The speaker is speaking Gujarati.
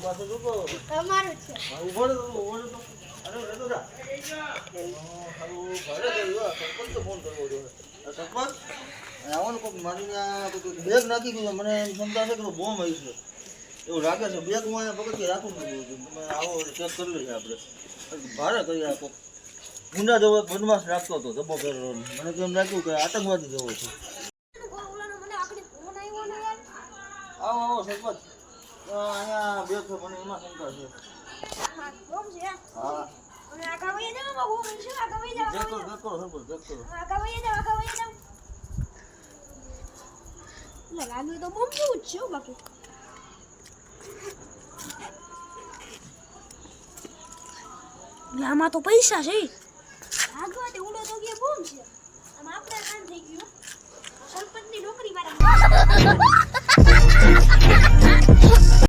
પાછો જોકો તમારું છે ઉભો રહો તો અરે રેતો જા હારું ઘરે ગયો સરપંચ તો ફોન કરવો જોઈએ સરપંચ આવવાનું કોક મારીને કોઈ બેગ નાખી દીધું મને ક્ષમતા છે કે બોમ્બ આવી છે એવું લાગે છે બેગ હું અહીંયા પકડથી રાખું નથી તમે આવો ચેક કરી લઈએ આપણે ભારે કરી આપો ગુંડા જેવો બદમાશ રાખતો હતો ધબ્બો કરેલો મને કેમ લાગ્યું કે આતંકવાદી જેવો છે આવો આવો સરપંચ અહીંયા બે છે મને એમાં શંકા છે હા ચેક કરો સરપંચ ચેક કરો લાગ્યું તો બોમ્બ જેવું જ છે બાકી આમાં તો પૈસા છે આગળ ઉડો તો ગયા બોમ્બ છે આમ આપણે કામ થઈ ગયું સરપંચની નોકરી મારા